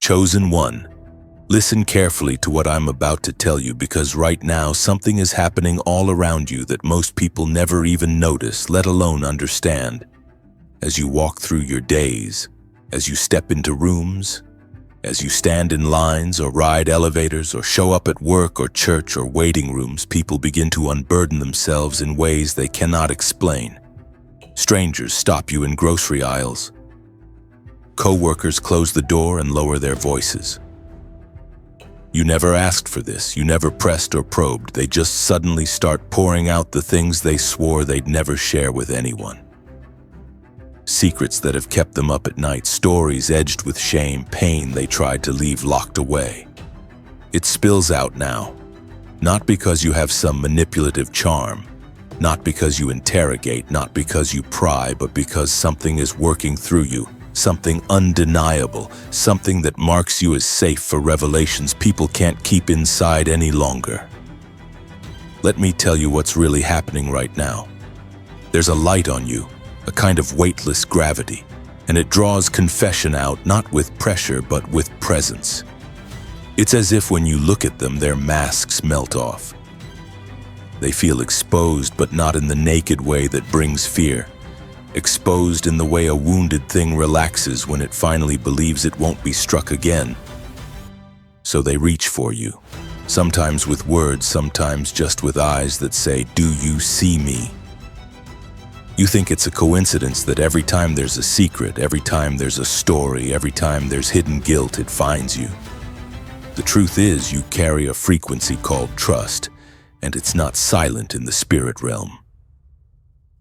Chosen one, listen carefully to what I'm about to tell you, because right now something is happening all around you that most people never even notice, let alone understand. As you walk through your days, as you step into rooms, as you stand in lines or ride elevators or show up at work or church or waiting rooms, people begin to unburden themselves in ways they cannot explain. Strangers stop you in grocery aisles. Coworkers close the door and lower their voices. You never asked for this, you never pressed or probed, they just suddenly start pouring out the things they swore they'd never share with anyone. Secrets that have kept them up at night, stories edged with shame, pain they tried to leave locked away. It spills out now, not because you have some manipulative charm, not because you interrogate, not because you pry, but because something is working through you, something undeniable, something that marks you as safe for revelations people can't keep inside any longer. Let me tell you what's really happening right now. There's a light on you, a kind of weightless gravity, and it draws confession out not with pressure but with presence. It's as if when you look at them, their masks melt off. They feel exposed, but not in the naked way that brings fear. Exposed in the way a wounded thing relaxes when it finally believes it won't be struck again. So they reach for you, sometimes with words, sometimes just with eyes that say, "Do you see me?" You think it's a coincidence that every time there's a secret, every time there's a story, every time there's hidden guilt, it finds you. The truth is, you carry a frequency called trust, and it's not silent in the spirit realm.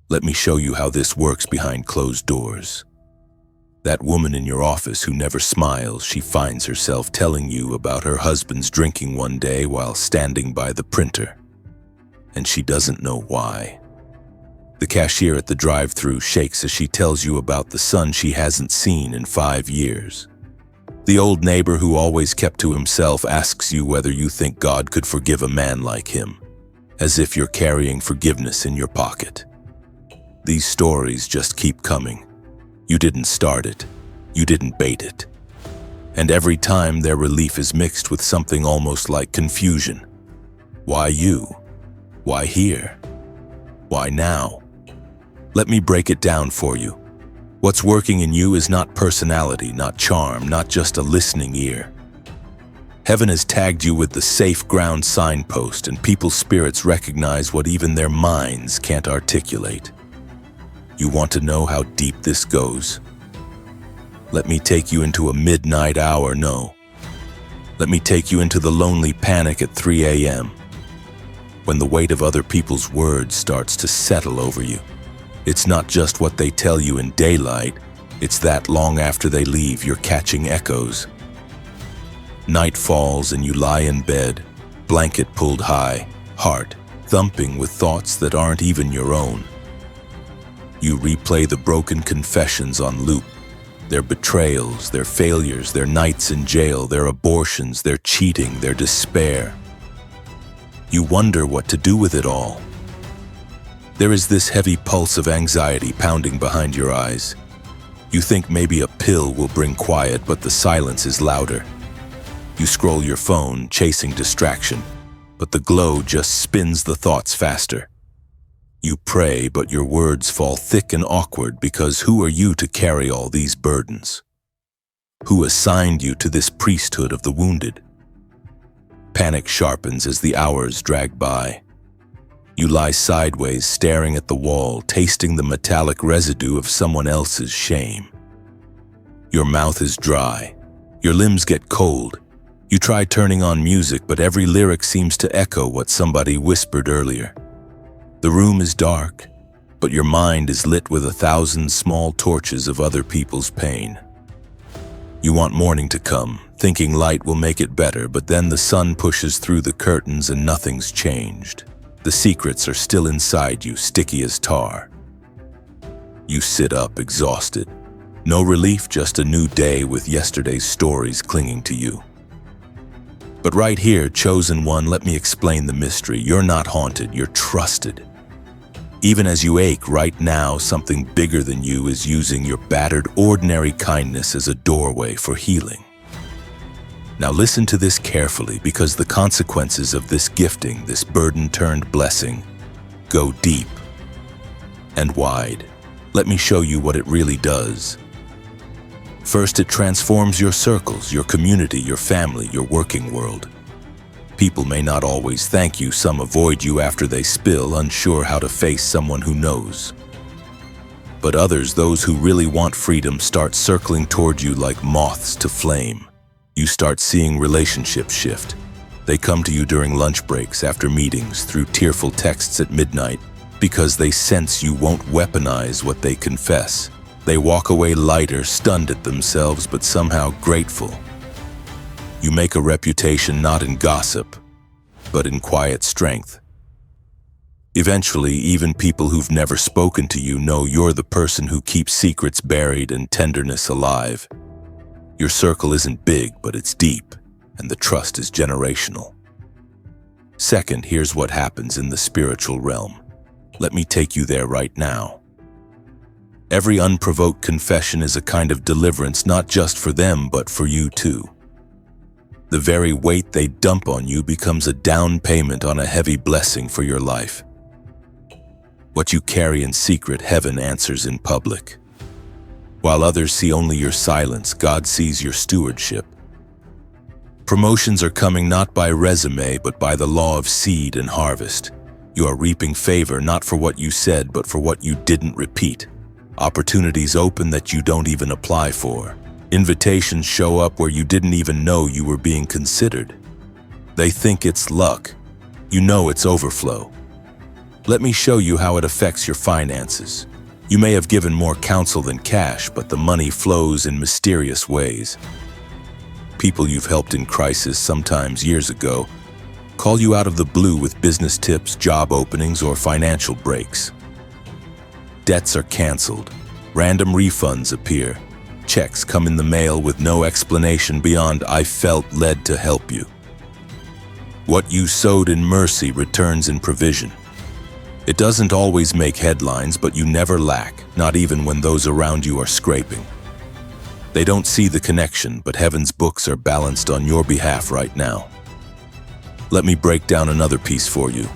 Let me show you how this works behind closed doors. That woman in your office who never smiles, she finds herself telling you about her husband's drinking one day while standing by the printer. And she doesn't know why. The cashier at the drive-thru shakes as she tells you about the son she hasn't seen in 5 years. The old neighbor who always kept to himself asks you whether you think God could forgive a man like him, as if you're carrying forgiveness in your pocket. These stories just keep coming. You didn't start it. You didn't bait it. And every time their relief is mixed with something almost like confusion. Why you? Why here? Why now? Let me break it down for you. What's working in you is not personality, not charm, not just a listening ear. Heaven has tagged you with the safe ground signpost, and people's spirits recognize what even their minds can't articulate. You want to know how deep this goes? Let me take you into a midnight hour, no. Let me take you into the lonely panic at 3 a.m. when the weight of other people's words starts to settle over you. It's not just what they tell you in daylight, it's that long after they leave, you're catching echoes. Night falls and you lie in bed, blanket pulled high, heart thumping with thoughts that aren't even your own. You replay the broken confessions on loop, their betrayals, their failures, their nights in jail, their abortions, their cheating, their despair. You wonder what to do with it all. There is this heavy pulse of anxiety pounding behind your eyes. You think maybe a pill will bring quiet, but the silence is louder. You scroll your phone, chasing distraction, but the glow just spins the thoughts faster. You pray, but your words fall thick and awkward because who are you to carry all these burdens? Who assigned you to this priesthood of the wounded? Panic sharpens as the hours drag by. You lie sideways, staring at the wall, tasting the metallic residue of someone else's shame. Your mouth is dry. Your limbs get cold. You try turning on music, but every lyric seems to echo what somebody whispered earlier. The room is dark, but your mind is lit with 1,000 small torches of other people's pain. You want morning to come, thinking light will make it better, but then the sun pushes through the curtains and nothing's changed. The secrets are still inside you, sticky as tar. You sit up, exhausted. No relief, just a new day with yesterday's stories clinging to you. But right here, chosen one, let me explain the mystery. You're not haunted, you're trusted. Even as you ache right now, something bigger than you is using your battered, ordinary kindness as a doorway for healing. Now listen to this carefully, because the consequences of this gifting, this burden-turned blessing, go deep and wide. Let me show you what it really does. First, it transforms your circles, your community, your family, your working world. People may not always thank you. Some avoid you after they spill, unsure how to face someone who knows. But others, those who really want freedom, start circling toward you like moths to flame. You start seeing relationships shift. They come to you during lunch breaks, after meetings, through tearful texts at midnight, because they sense you won't weaponize what they confess. They walk away lighter, stunned at themselves, but somehow grateful. You make a reputation not in gossip, but in quiet strength. Eventually, even people who've never spoken to you know you're the person who keeps secrets buried and tenderness alive. Your circle isn't big, but it's deep, and the trust is generational. Second, here's what happens in the spiritual realm. Let me take you there right now. Every unprovoked confession is a kind of deliverance, not just for them, but for you too. The very weight they dump on you becomes a down payment on a heavy blessing for your life. What you carry in secret, heaven answers in public. While others see only your silence, God sees your stewardship. Promotions are coming not by resume, but by the law of seed and harvest. You are reaping favor not for what you said, but for what you didn't repeat. Opportunities open that you don't even apply for. Invitations show up where you didn't even know you were being considered. They think it's luck. You know it's overflow. Let me show you how it affects your finances. You may have given more counsel than cash, but the money flows in mysterious ways. People you've helped in crisis, sometimes years ago, call you out of the blue with business tips, job openings, or financial breaks. Debts are canceled. Random refunds appear. Checks come in the mail with no explanation beyond "I felt led to help you." What you sowed in mercy returns in provision. It doesn't always make headlines, but you never lack, not even when those around you are scraping. They don't see the connection, but heaven's books are balanced on your behalf right now. Let me break down another piece for you.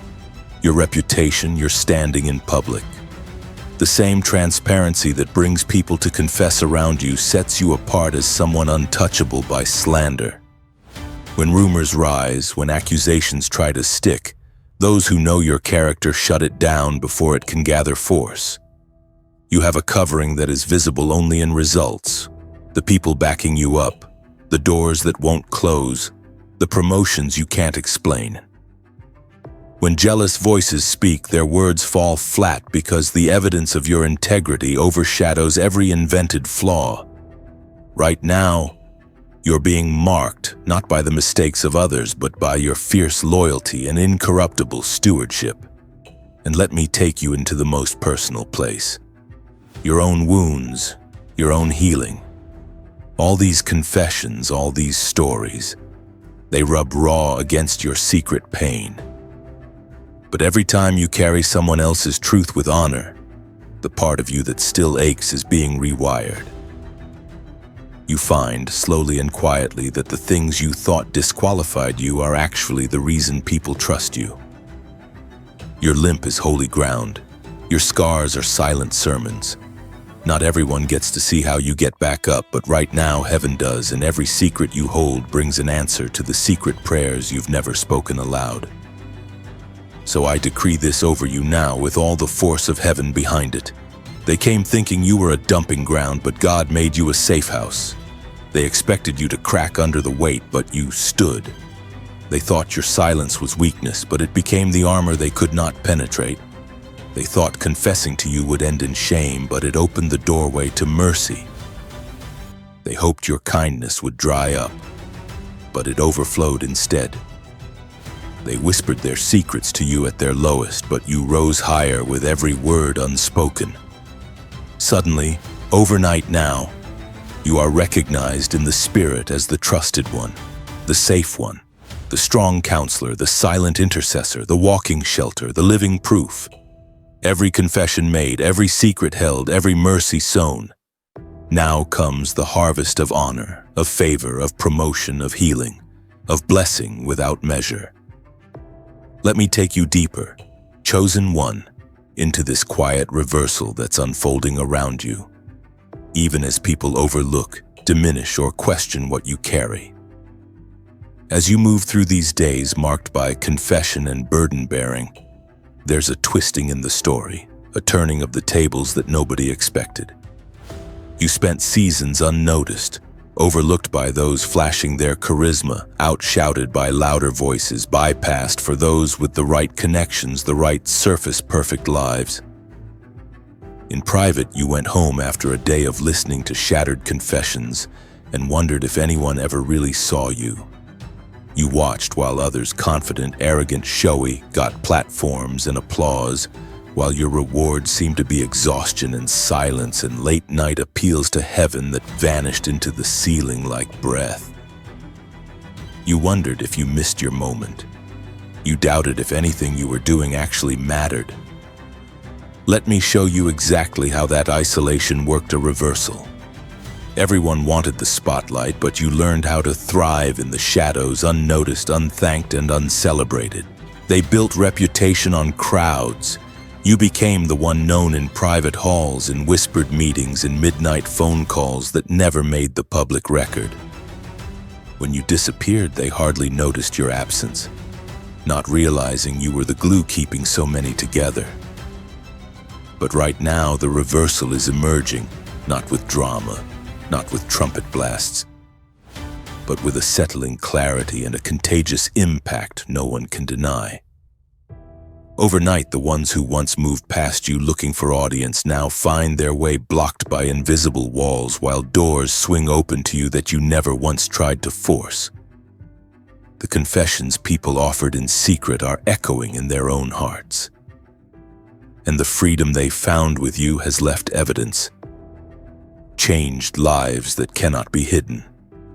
Your reputation, your standing in public. The same transparency that brings people to confess around you sets you apart as someone untouchable by slander. When rumors rise, when accusations try to stick, those who know your character shut it down before it can gather force. You have a covering that is visible only in results. The people backing you up, the doors that won't close, the promotions you can't explain. When jealous voices speak, their words fall flat because the evidence of your integrity overshadows every invented flaw. Right now, you're being marked not by the mistakes of others, but by your fierce loyalty and incorruptible stewardship. And let me take you into the most personal place. Your own wounds, your own healing. All these confessions, all these stories, they rub raw against your secret pain. But every time you carry someone else's truth with honor, the part of you that still aches is being rewired. You find, slowly and quietly, that the things you thought disqualified you are actually the reason people trust you. Your limp is holy ground. Your scars are silent sermons. Not everyone gets to see how you get back up, but right now heaven does, and every secret you hold brings an answer to the secret prayers you've never spoken aloud. So I decree this over you now with all the force of heaven behind it. They came thinking you were a dumping ground, but God made you a safe house. They expected you to crack under the weight, but you stood. They thought your silence was weakness, but it became the armor they could not penetrate. They thought confessing to you would end in shame, but it opened the doorway to mercy. They hoped your kindness would dry up, but it overflowed instead. They whispered their secrets to you at their lowest, but you rose higher with every word unspoken. Suddenly, overnight now, you are recognized in the spirit as the trusted one, the safe one, the strong counselor, the silent intercessor, the walking shelter, the living proof. Every confession made, every secret held, every mercy sown, Now comes the harvest of honor, of favor, of promotion, of healing, of blessing without measure. Let me take you deeper, chosen one, into this quiet reversal that's unfolding around you, even as people overlook, diminish, or question what you carry. As you move through these days marked by confession and burden-bearing, there's a twisting in the story, a turning of the tables that nobody expected. You spent seasons unnoticed, overlooked by those flashing their charisma, outshouted by louder voices, bypassed for those with the right connections, the right surface-perfect lives. In private, you went home after a day of listening to shattered confessions and wondered if anyone ever really saw you. You watched while others, confident, arrogant, showy, got platforms and applause, while your reward seemed to be exhaustion and silence and late-night appeals to heaven that vanished into the ceiling like breath. You wondered if you missed your moment. You doubted if anything you were doing actually mattered. Let me show you exactly how that isolation worked a reversal. Everyone wanted the spotlight, but you learned how to thrive in the shadows, unnoticed, unthanked, and uncelebrated. They built reputation on crowds. You became the one known in private halls, in whispered meetings, in midnight phone calls that never made the public record. When you disappeared, they hardly noticed your absence, not realizing you were the glue keeping so many together. But right now, the reversal is emerging, not with drama, not with trumpet blasts, but with a settling clarity and a contagious impact no one can deny. Overnight, the ones who once moved past you looking for audience now find their way blocked by invisible walls, while doors swing open to you that you never once tried to force. The confessions people offered in secret are echoing in their own hearts. And the freedom they found with you has left evidence. Changed lives that cannot be hidden.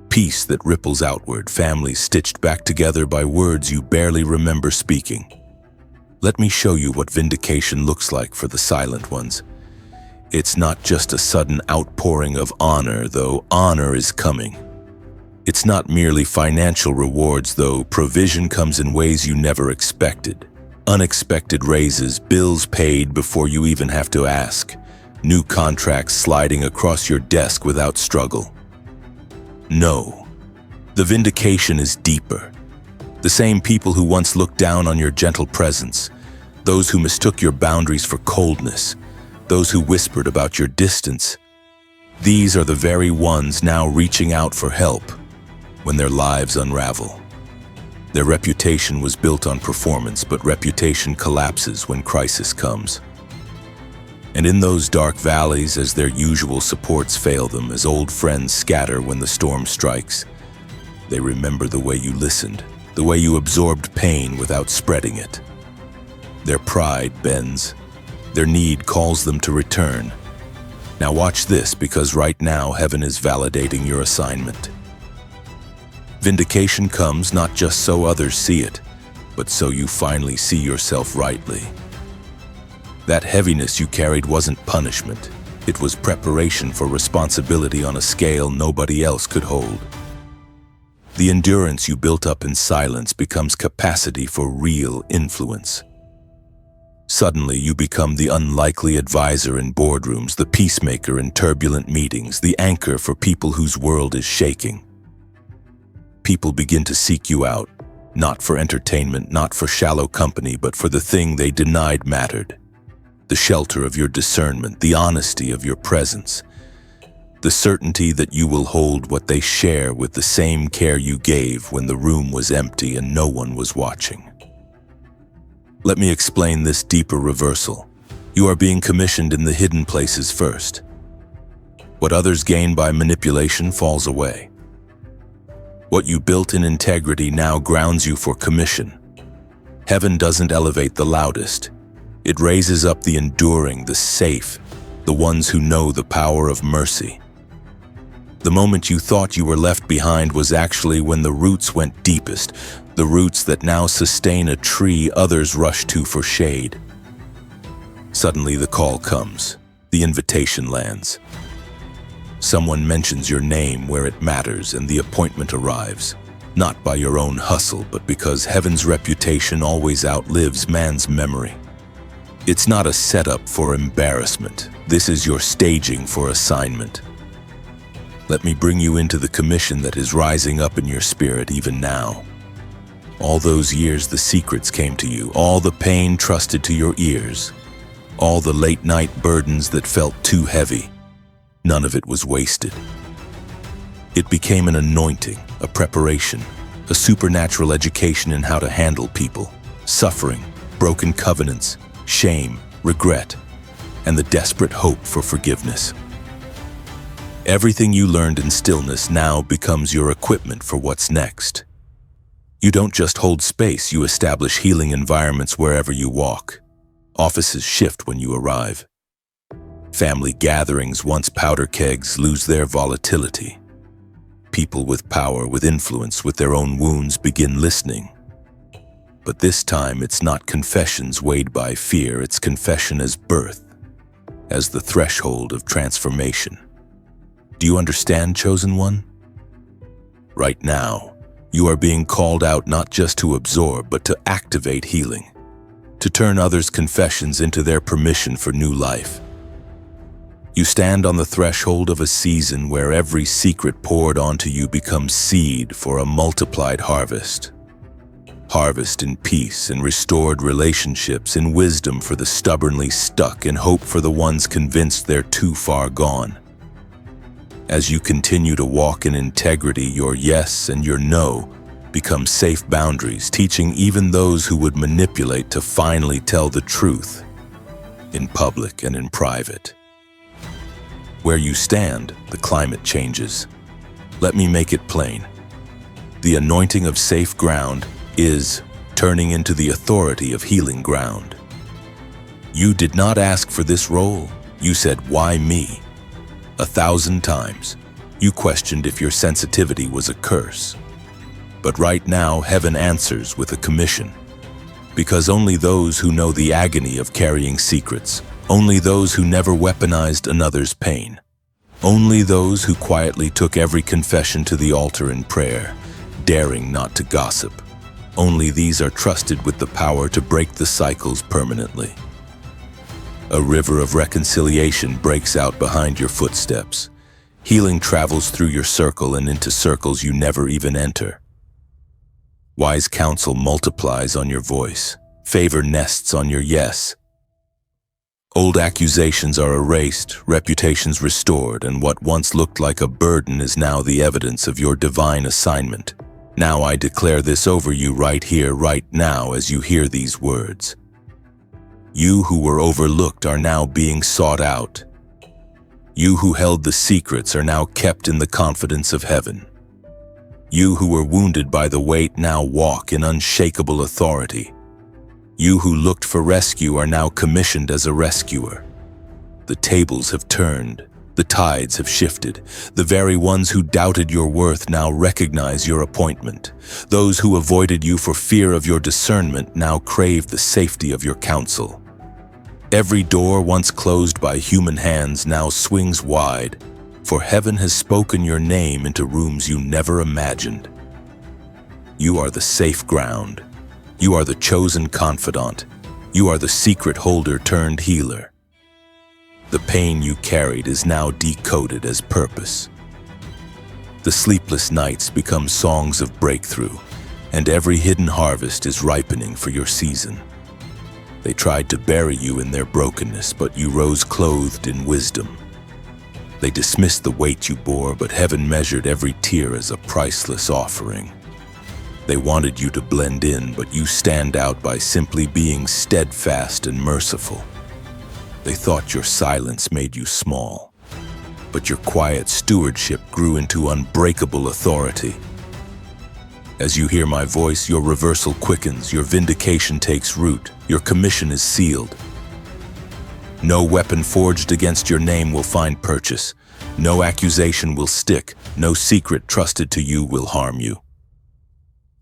Peace that ripples outward, families stitched back together by words you barely remember speaking. Let me show you what vindication looks like for the silent ones. It's not just a sudden outpouring of honor, though honor is coming. It's not merely financial rewards, though provision comes in ways you never expected. Unexpected raises, bills paid before you even have to ask. New contracts sliding across your desk without struggle. No, the vindication is deeper. The same people who once looked down on your gentle presence, those who mistook your boundaries for coldness, those who whispered about your distance, these are the very ones now reaching out for help when their lives unravel. Their reputation was built on performance, but reputation collapses when crisis comes. And in those dark valleys, as their usual supports fail them, as old friends scatter when the storm strikes, they remember the way you listened, the way you absorbed pain without spreading it. Their pride bends. Their need calls them to return. Now watch this, because right now heaven is validating your assignment. Vindication comes not just so others see it, but so you finally see yourself rightly. That heaviness you carried wasn't punishment. It was preparation for responsibility on a scale nobody else could hold. The endurance you built up in silence becomes capacity for real influence. Suddenly, you become the unlikely advisor in boardrooms, the peacemaker in turbulent meetings, the anchor for people whose world is shaking. People begin to seek you out, not for entertainment, not for shallow company, but for the thing they denied mattered. The shelter of your discernment, the honesty of your presence, the certainty that you will hold what they share with the same care you gave when the room was empty and no one was watching. Let me explain this deeper reversal. You are being commissioned in the hidden places first. What others gain by manipulation falls away. What you built in integrity now grounds you for commission. Heaven doesn't elevate the loudest. It raises up the enduring, the safe, the ones who know the power of mercy. The moment you thought you were left behind was actually when the roots went deepest, the roots that now sustain a tree others rush to for shade. Suddenly the call comes, the invitation lands. Someone mentions your name where it matters and the appointment arrives, not by your own hustle, but because heaven's reputation always outlives man's memory. It's not a setup for embarrassment. This is your staging for assignment. Let me bring you into the commission that is rising up in your spirit even now. All those years the secrets came to you, all the pain trusted to your ears, all the late-night burdens that felt too heavy. None of it was wasted. It became an anointing, a preparation, a supernatural education in how to handle people, suffering, broken covenants, shame, regret, and the desperate hope for forgiveness. Everything you learned in stillness now becomes your equipment for what's next. You don't just hold space, you establish healing environments wherever you walk. Offices shift when you arrive. Family gatherings, once powder kegs, lose their volatility. People with power, with influence, with their own wounds begin listening. But this time it's not confessions weighed by fear, it's confession as birth, as the threshold of transformation. Do you understand, chosen one? Right now, you are being called out not just to absorb, but to activate healing, to turn others' confessions into their permission for new life. You stand on the threshold of a season where every secret poured onto you becomes seed for a multiplied harvest. Harvest in peace, in restored relationships, in wisdom for the stubbornly stuck, in hope for the ones convinced they're too far gone. As you continue to walk in integrity, your yes and your no become safe boundaries, teaching even those who would manipulate to finally tell the truth, in public and in private. Where you stand, the climate changes. Let me make it plain. The anointing of safe ground is turning into the authority of healing ground. You did not ask for this role. You said, "Why me?" 1,000 times. You questioned if your sensitivity was a curse. But right now, heaven answers with a commission. Because only those who know the agony of carrying secrets, only those who never weaponized another's pain, only those who quietly took every confession to the altar in prayer, daring not to gossip, only these are trusted with the power to break the cycles permanently. A river of reconciliation breaks out behind your footsteps. Healing travels through your circle and into circles you never even enter. Wise counsel multiplies on your voice. Favor nests on your yes. Old accusations are erased, reputations restored, and what once looked like a burden is now the evidence of your divine assignment. Now I declare this over you right here, right now, as you hear these words. You who were overlooked are now being sought out. You who held the secrets are now kept in the confidence of heaven. You who were wounded by the weight now walk in unshakable authority. You who looked for rescue are now commissioned as a rescuer. The tables have turned. The tides have shifted. The very ones who doubted your worth now recognize your appointment. Those who avoided you for fear of your discernment now crave the safety of your counsel. Every door once closed by human hands now swings wide, for heaven has spoken your name into rooms you never imagined. You are the safe ground. You are the chosen confidant. You are the secret holder turned healer. The pain you carried is now decoded as purpose. The sleepless nights become songs of breakthrough, and every hidden harvest is ripening for your season. They tried to bury you in their brokenness, but you rose clothed in wisdom. They dismissed the weight you bore, but heaven measured every tear as a priceless offering. They wanted you to blend in, but you stand out by simply being steadfast and merciful. They thought your silence made you small, but your quiet stewardship grew into unbreakable authority. As you hear my voice, your reversal quickens, your vindication takes root, your commission is sealed. No weapon forged against your name will find purchase. No accusation will stick. No secret trusted to you will harm you.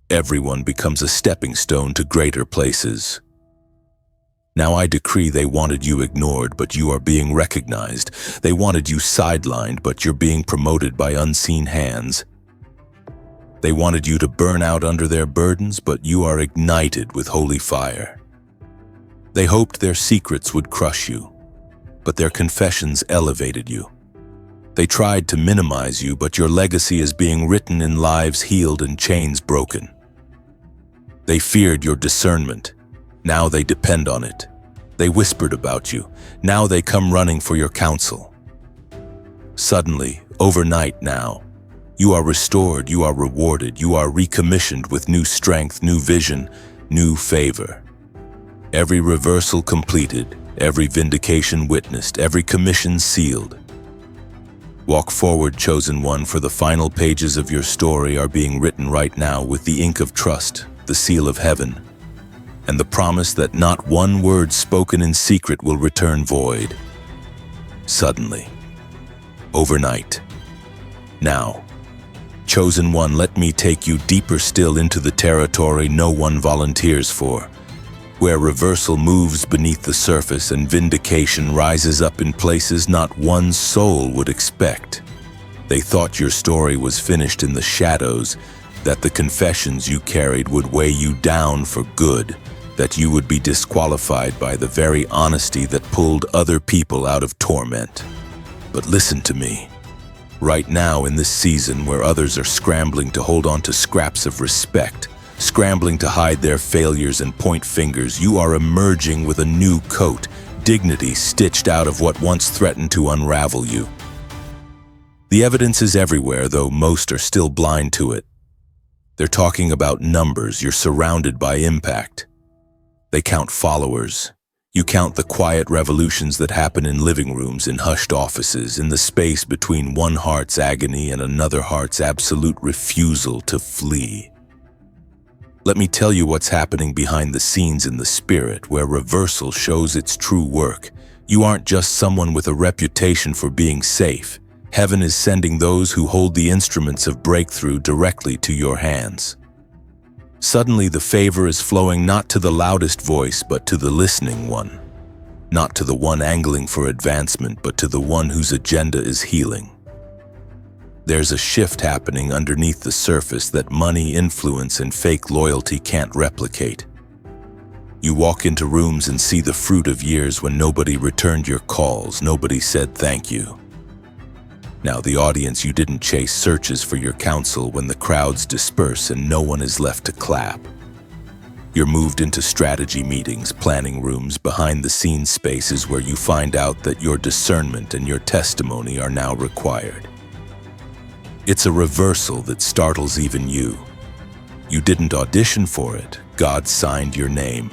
Everyone becomes a stepping stone to greater places. Now I decree they wanted you ignored, but you are being recognized. They wanted you sidelined, but you're being promoted by unseen hands. They wanted you to burn out under their burdens, but you are ignited with holy fire. They hoped their secrets would crush you, but their confessions elevated you. They tried to minimize you, but your legacy is being written in lives healed and chains broken. They feared your discernment. Now they depend on it. They whispered about you. Now they come running for your counsel. Suddenly, overnight now, you are restored, you are rewarded, you are recommissioned with new strength, new vision, new favor. Every reversal completed, every vindication witnessed, every commission sealed. Walk forward, chosen one, for the final pages of your story are being written right now with the ink of trust, the seal of heaven, and the promise that not one word spoken in secret will return void. Suddenly, overnight, now, chosen one, let me take you deeper still into the territory no one volunteers for, where reversal moves beneath the surface and vindication rises up in places not one soul would expect. They thought your story was finished in the shadows, that the confessions you carried would weigh you down for good, that you would be disqualified by the very honesty that pulled other people out of torment. But listen to me. Right now in this season where others are scrambling to hold on to scraps of respect, scrambling to hide their failures and point fingers, you are emerging with a new coat, dignity stitched out of what once threatened to unravel you. The evidence is everywhere, though most are still blind to it. They're talking about numbers. You're surrounded by impact. They count followers. You count the quiet revolutions that happen in living rooms, in hushed offices, in the space between one heart's agony and another heart's absolute refusal to flee. Let me tell you what's happening behind the scenes in the spirit, where reversal shows its true work. You aren't just someone with a reputation for being safe. Heaven is sending those who hold the instruments of breakthrough directly to your hands. Suddenly the favor is flowing not to the loudest voice, but to the listening one. Not to the one angling for advancement, but to the one whose agenda is healing. There's a shift happening underneath the surface that money, influence, and fake loyalty can't replicate. You walk into rooms and see the fruit of years when nobody returned your calls, nobody said thank you. Now the audience you didn't chase searches for your counsel when the crowds disperse and no one is left to clap. You're moved into strategy meetings, planning rooms, behind-the-scenes spaces where you find out that your discernment and your testimony are now required. It's a reversal that startles even you. You didn't audition for it. God signed your name.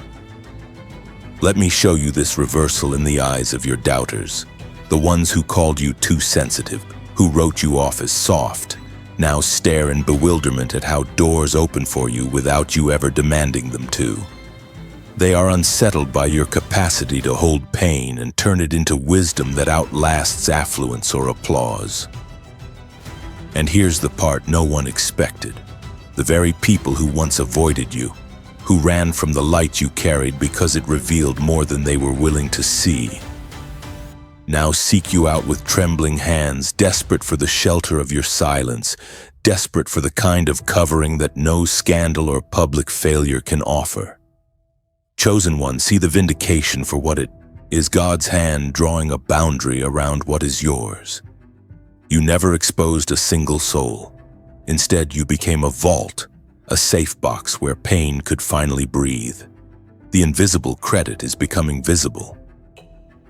Let me show you this reversal in the eyes of your doubters, the ones who called you too sensitive, who wrote you off as soft, now stare in bewilderment at how doors open for you without you ever demanding them to. They are unsettled by your capacity to hold pain and turn it into wisdom that outlasts affluence or applause. And here's the part no one expected. The very people who once avoided you, who ran from the light you carried because it revealed more than they were willing to see, now seek you out with trembling hands, desperate for the shelter of your silence, desperate for the kind of covering that no scandal or public failure can offer. Chosen one, see the vindication for what it is: God's hand drawing a boundary around what is yours. You never exposed a single soul. Instead, you became a vault, a safe box where pain could finally breathe. The invisible credit is becoming visible.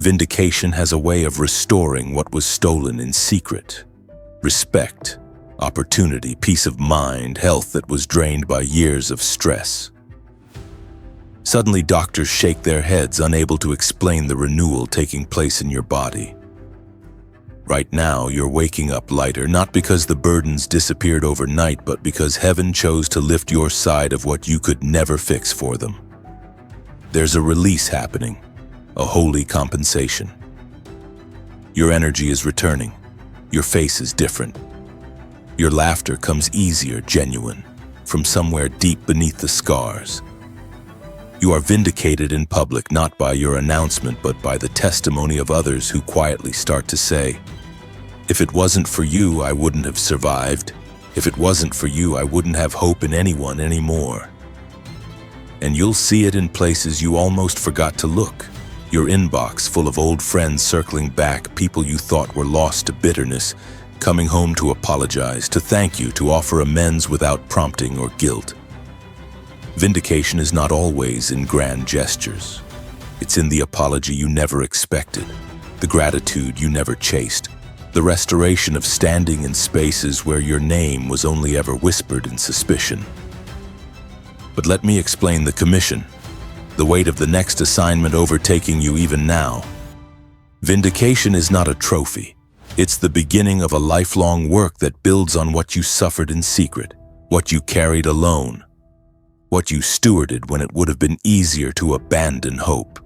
Vindication has a way of restoring what was stolen in secret. Respect, opportunity, peace of mind, health that was drained by years of stress. Suddenly, doctors shake their heads, unable to explain the renewal taking place in your body. Right now, you're waking up lighter, not because the burdens disappeared overnight, but because heaven chose to lift your side of what you could never fix for them. There's a release happening. A holy compensation. Your energy is returning. Your face is different. Your laughter comes easier, genuine, from somewhere deep beneath the scars. You are vindicated in public not by your announcement but by the testimony of others who quietly start to say, "If it wasn't for you, I wouldn't have survived. If it wasn't for you, I wouldn't have hope in anyone anymore." And you'll see it in places you almost forgot to look. Your inbox full of old friends circling back, people you thought were lost to bitterness, coming home to apologize, to thank you, to offer amends without prompting or guilt. Vindication is not always in grand gestures. It's in the apology you never expected, the gratitude you never chased, the restoration of standing in spaces where your name was only ever whispered in suspicion. But let me explain the commission, the weight of the next assignment overtaking you even now. Vindication is not a trophy. It's the beginning of a lifelong work that builds on what you suffered in secret, what you carried alone, what you stewarded when it would have been easier to abandon hope.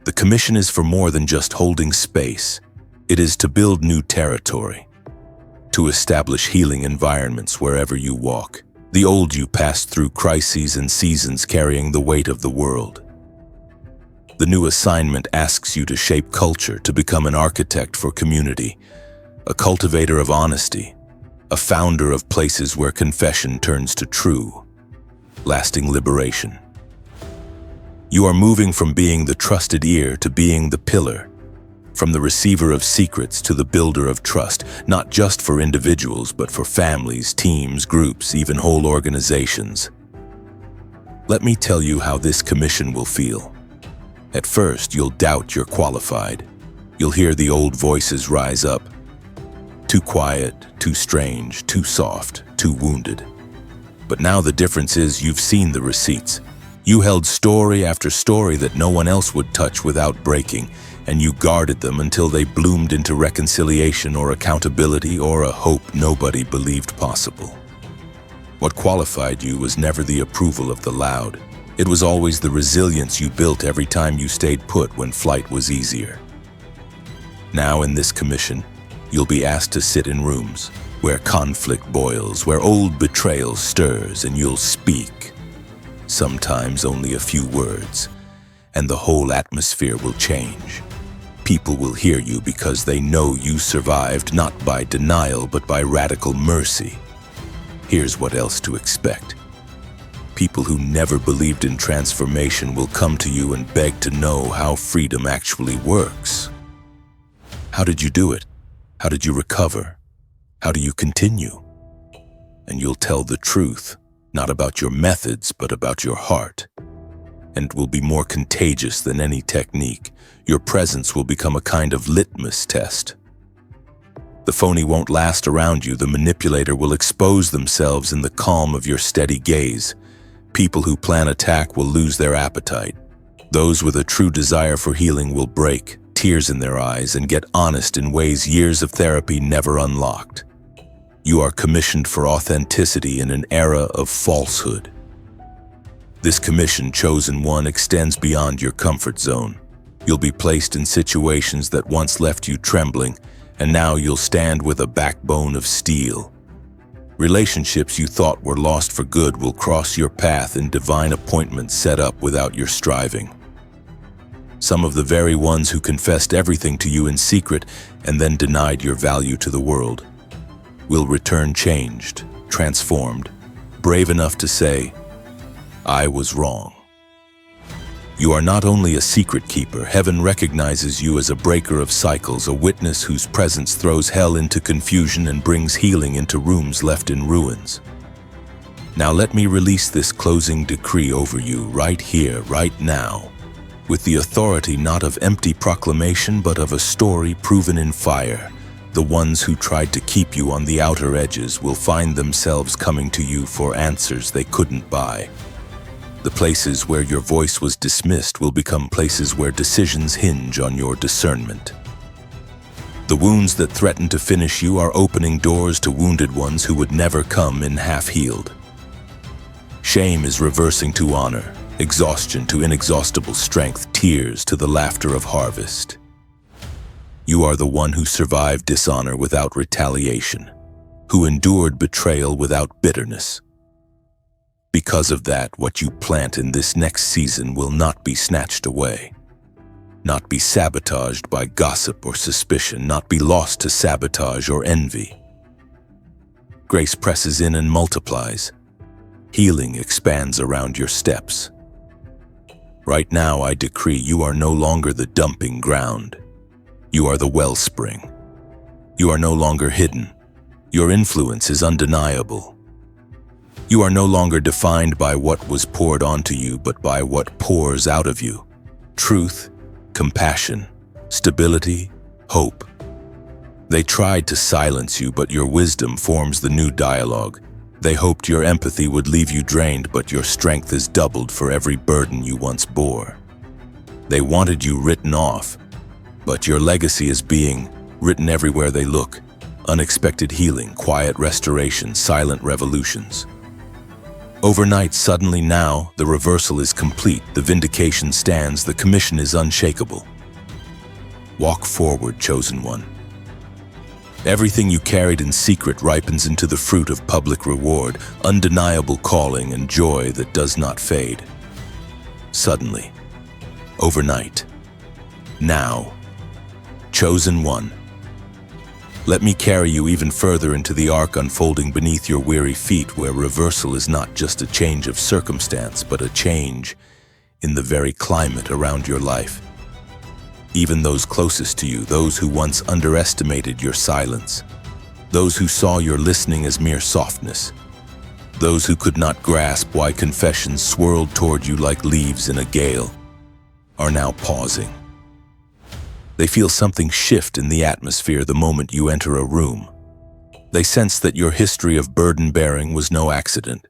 The commission is for more than just holding space. It is to build new territory, to establish healing environments wherever you walk. The old you passed through crises and seasons carrying the weight of the world. The new assignment asks you to shape culture, to become an architect for community, a cultivator of honesty, a founder of places where confession turns to true, lasting liberation. You are moving from being the trusted ear to being the pillar, from the receiver of secrets to the builder of trust, not just for individuals, but for families, teams, groups, even whole organizations. Let me tell you how this commission will feel. At first, you'll doubt you're qualified. You'll hear the old voices rise up. Too quiet, too strange, too soft, too wounded. But now the difference is you've seen the receipts. You held story after story that no one else would touch without breaking, and you guarded them until they bloomed into reconciliation or accountability or a hope nobody believed possible. What qualified you was never the approval of the loud. It was always the resilience you built every time you stayed put when flight was easier. Now in this commission, you'll be asked to sit in rooms where conflict boils, where old betrayal stirs, and you'll speak. Sometimes only a few words, and the whole atmosphere will change. People will hear you because they know you survived not by denial but by radical mercy. Here's what else to expect. People who never believed in transformation will come to you and beg to know how freedom actually works. How did you do it? How did you recover? How do you continue? And you'll tell the truth, not about your methods, but about your heart. And it will be more contagious than any technique. Your presence will become a kind of litmus test. The phony won't last around you. The manipulator will expose themselves in the calm of your steady gaze. People who plan attack will lose their appetite. Those with a true desire for healing will break, tears in their eyes, and get honest in ways years of therapy never unlocked. You are commissioned for authenticity in an era of falsehood. This commission, chosen one, extends beyond your comfort zone. You'll be placed in situations that once left you trembling, and now you'll stand with a backbone of steel. Relationships you thought were lost for good will cross your path in divine appointments set up without your striving. Some of the very ones who confessed everything to you in secret and then denied your value to the world will return changed, transformed, brave enough to say, "I was wrong." You are not only a secret keeper. Heaven recognizes you as a breaker of cycles, a witness whose presence throws hell into confusion and brings healing into rooms left in ruins. Now let me release this closing decree over you right here, right now, with the authority not of empty proclamation but of a story proven in fire. The ones who tried to keep you on the outer edges will find themselves coming to you for answers they couldn't buy. The places where your voice was dismissed will become places where decisions hinge on your discernment. The wounds that threaten to finish you are opening doors to wounded ones who would never come in half-healed. Shame is reversing to honor, exhaustion to inexhaustible strength, tears to the laughter of harvest. You are the one who survived dishonor without retaliation, who endured betrayal without bitterness. Because of that, what you plant in this next season will not be snatched away, not be sabotaged by gossip or suspicion, not be lost to sabotage or envy. Grace presses in and multiplies. Healing expands around your steps. Right now, I decree you are no longer the dumping ground. You are the wellspring. You are no longer hidden. Your influence is undeniable. You are no longer defined by what was poured onto you, but by what pours out of you. Truth, compassion, stability, hope. They tried to silence you, but your wisdom forms the new dialogue. They hoped your empathy would leave you drained, but your strength is doubled for every burden you once bore. They wanted you written off, but your legacy is being written everywhere they look. Unexpected healing, quiet restoration, silent revolutions. Overnight, suddenly now, the reversal is complete, the vindication stands, the commission is unshakable. Walk forward, chosen one. Everything you carried in secret ripens into the fruit of public reward, undeniable calling and joy that does not fade. Suddenly, overnight, now, chosen one. Let me carry you even further into the arc unfolding beneath your weary feet, where reversal is not just a change of circumstance, but a change in the very climate around your life. Even those closest to you, those who once underestimated your silence, those who saw your listening as mere softness, those who could not grasp why confessions swirled toward you like leaves in a gale, are now pausing. They feel something shift in the atmosphere the moment you enter a room. They sense that your history of burden-bearing was no accident,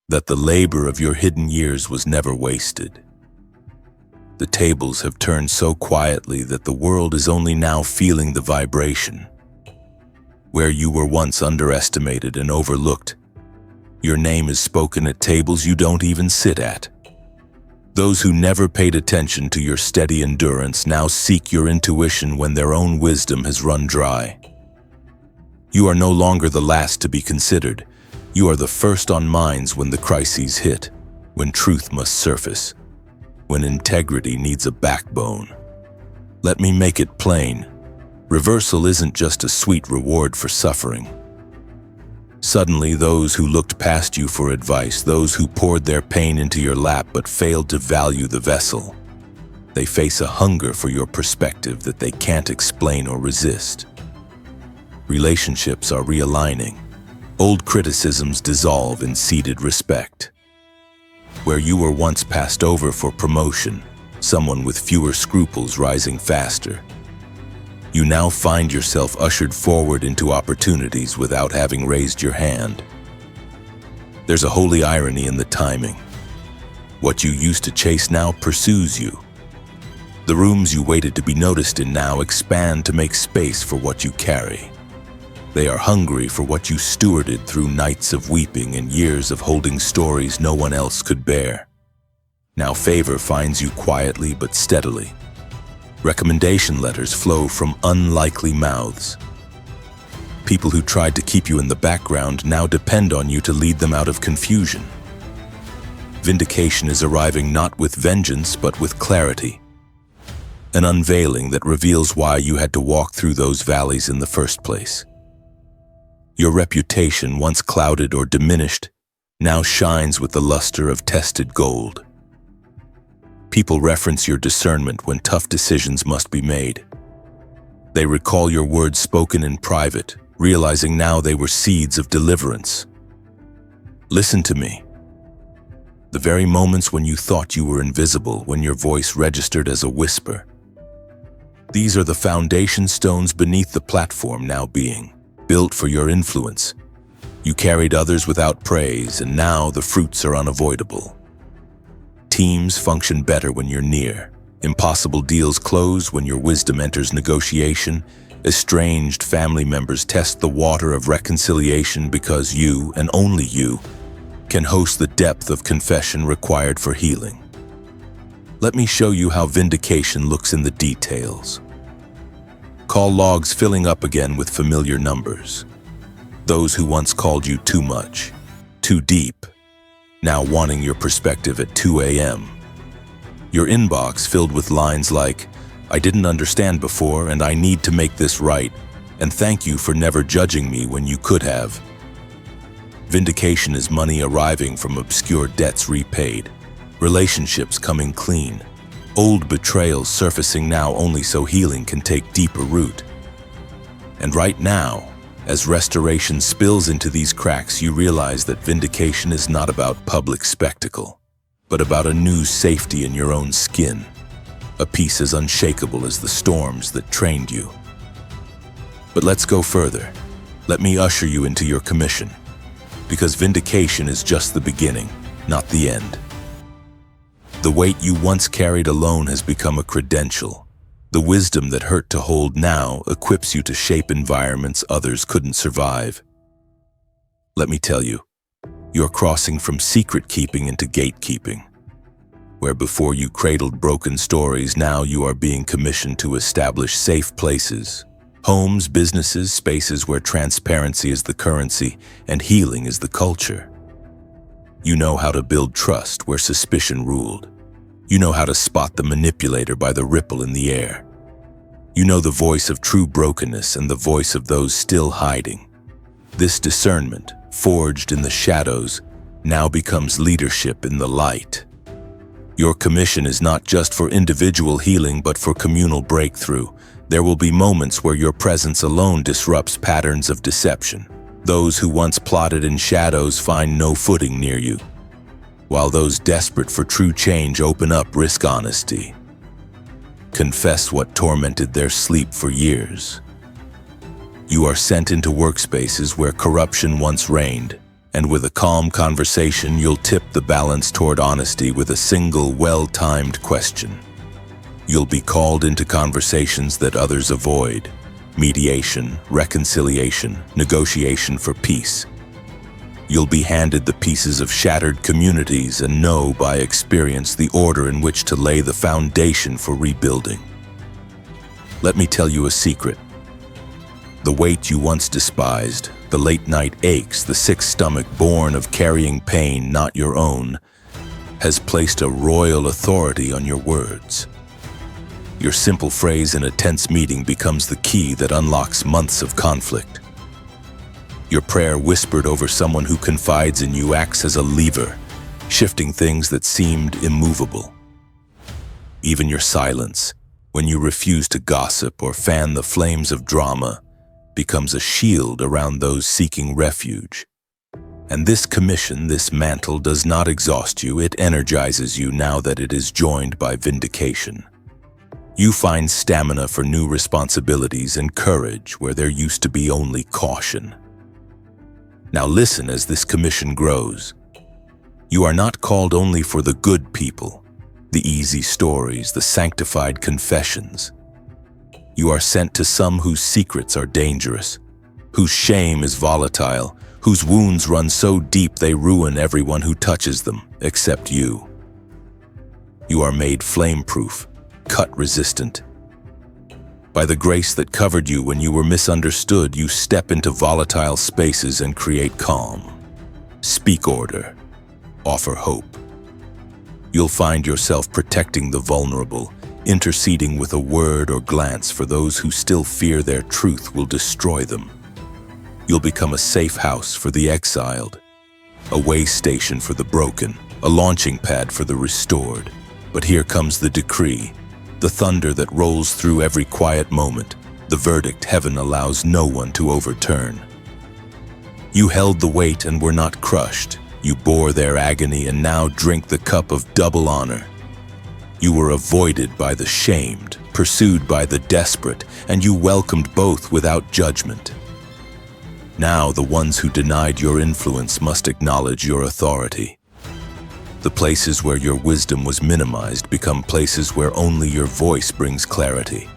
that the labor of your hidden years was never wasted. The tables have turned so quietly that the world is only now feeling the vibration. Where you were once underestimated and overlooked, your name is spoken at tables you don't even sit at. Those who never paid attention to your steady endurance now seek your intuition when their own wisdom has run dry. You are no longer the last to be considered. You are the first on minds when the crises hit, when truth must surface, when integrity needs a backbone. Let me make it plain. Reversal isn't just a sweet reward for suffering. Suddenly, those who looked past you for advice, those who poured their pain into your lap but failed to value the vessel, they face a hunger for your perspective that they can't explain or resist. Relationships are realigning. Old criticisms dissolve in seated respect. Where you were once passed over for promotion, someone with fewer scruples rising faster, you now find yourself ushered forward into opportunities without having raised your hand. There's a holy irony in the timing. What you used to chase now pursues you. The rooms you waited to be noticed in now expand to make space for what you carry. They are hungry for what you stewarded through nights of weeping and years of holding stories no one else could bear. Now favor finds you quietly but steadily. Recommendation letters flow from unlikely mouths. People who tried to keep you in the background now depend on you to lead them out of confusion. Vindication is arriving not with vengeance but with clarity. An unveiling that reveals why you had to walk through those valleys in the first place. Your reputation, once clouded or diminished, now shines with the luster of tested gold. People reference your discernment when tough decisions must be made. They recall your words spoken in private, realizing now they were seeds of deliverance. Listen to me. The very moments when you thought you were invisible, when your voice registered as a whisper. These are the foundation stones beneath the platform now being built for your influence. You carried others without praise, and now the fruits are unavoidable. Teams function better when you're near. Impossible deals close when your wisdom enters negotiation. Estranged family members test the water of reconciliation because you, and only you, can host the depth of confession required for healing. Let me show you how vindication looks in the details. Call logs filling up again with familiar numbers. Those who once called you too much, too deep, now wanting your perspective at 2 a.m. Your inbox filled with lines like, "I didn't understand before and I need to make this right, and thank you for never judging me when you could have." Vindication is money arriving from obscure debts repaid, relationships coming clean, old betrayals surfacing now only so healing can take deeper root. And right now, as restoration spills into these cracks, you realize that vindication is not about public spectacle, but about a new safety in your own skin, a peace as unshakable as the storms that trained you. But let's go further. Let me usher you into your commission, because vindication is just the beginning, not the end. The weight you once carried alone has become a credential. The wisdom that hurt to hold now equips you to shape environments others couldn't survive. Let me tell you, you're crossing from secret keeping into gatekeeping, where before you cradled broken stories, now you are being commissioned to establish safe places. Homes, businesses, spaces where transparency is the currency and healing is the culture. You know how to build trust where suspicion ruled. You know how to spot the manipulator by the ripple in the air. You know the voice of true brokenness and the voice of those still hiding. This discernment, forged in the shadows, now becomes leadership in the light. Your commission is not just for individual healing but for communal breakthrough. There will be moments where your presence alone disrupts patterns of deception. Those who once plotted in shadows find no footing near you, while those desperate for true change open up risk honesty. Confess what tormented their sleep for years. You are sent into workspaces where corruption once reigned, and with a calm conversation you'll tip the balance toward honesty with a single well-timed question. You'll be called into conversations that others avoid. Mediation, reconciliation, negotiation for peace. You'll be handed the pieces of shattered communities and know by experience the order in which to lay the foundation for rebuilding. Let me tell you a secret. The weight you once despised, the late-night aches, the sick stomach born of carrying pain not your own, has placed a royal authority on your words. Your simple phrase in a tense meeting becomes the key that unlocks months of conflict. Your prayer whispered over someone who confides in you acts as a lever, shifting things that seemed immovable. Even your silence, when you refuse to gossip or fan the flames of drama, becomes a shield around those seeking refuge. And this commission, this mantle, does not exhaust you, it energizes you now that it is joined by vindication. You find stamina for new responsibilities and courage where there used to be only caution. Now listen as this commission grows. You are not called only for the good people, the easy stories, the sanctified confessions. You are sent to some whose secrets are dangerous, whose shame is volatile, whose wounds run so deep they ruin everyone who touches them, except you. You are made flame-proof, cut-resistant. By the grace that covered you when you were misunderstood, you step into volatile spaces and create calm. Speak order. Offer hope. You'll find yourself protecting the vulnerable, interceding with a word or glance for those who still fear their truth will destroy them. You'll become a safe house for the exiled, a way station for the broken, a launching pad for the restored. But here comes the decree. The thunder that rolls through every quiet moment, the verdict heaven allows no one to overturn. You held the weight and were not crushed. You bore their agony and now drink the cup of double honor. You were avoided by the shamed, pursued by the desperate, and you welcomed both without judgment. Now the ones who denied your influence must acknowledge your authority. The places where your wisdom was minimized become places where only your voice brings clarity.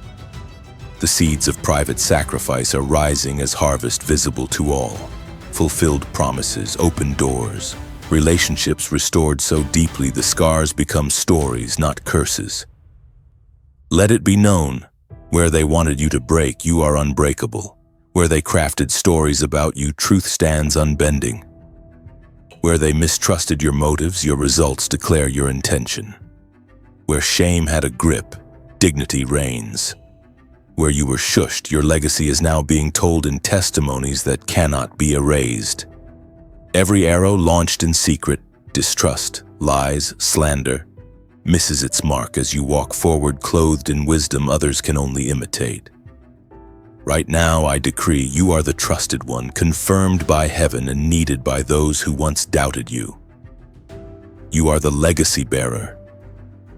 The seeds of private sacrifice are rising as harvest visible to all. Fulfilled promises, open doors, relationships restored so deeply the scars become stories, not curses. Let it be known, where they wanted you to break, you are unbreakable. Where they crafted stories about you, truth stands unbending. Where they mistrusted your motives, your results declare your intention. Where shame had a grip, dignity reigns. Where you were shushed, your legacy is now being told in testimonies that cannot be erased. Every arrow launched in secret, distrust, lies, slander, misses its mark as you walk forward clothed in wisdom others can only imitate. Right now, I decree you are the trusted one, confirmed by heaven and needed by those who once doubted you. You are the legacy bearer,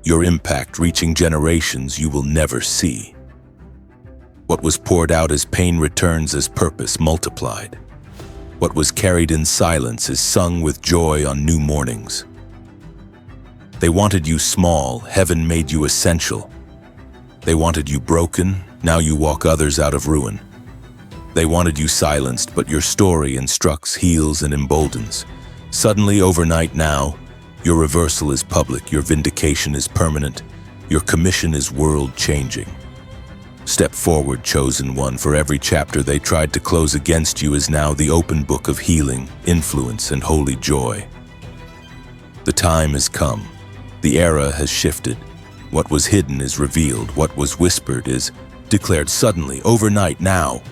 your impact reaching generations you will never see. What was poured out as pain returns as purpose multiplied. What was carried in silence is sung with joy on new mornings. They wanted you small, heaven made you essential. They wanted you broken, now you walk others out of ruin. They wanted you silenced, but your story instructs, heals, and emboldens. Suddenly, overnight now, your reversal is public, your vindication is permanent, your commission is world-changing. Step forward, chosen one, for every chapter they tried to close against you is now the open book of healing, influence, and holy joy. The time has come. The era has shifted. What was hidden is revealed. What was whispered is declared suddenly, overnight, now.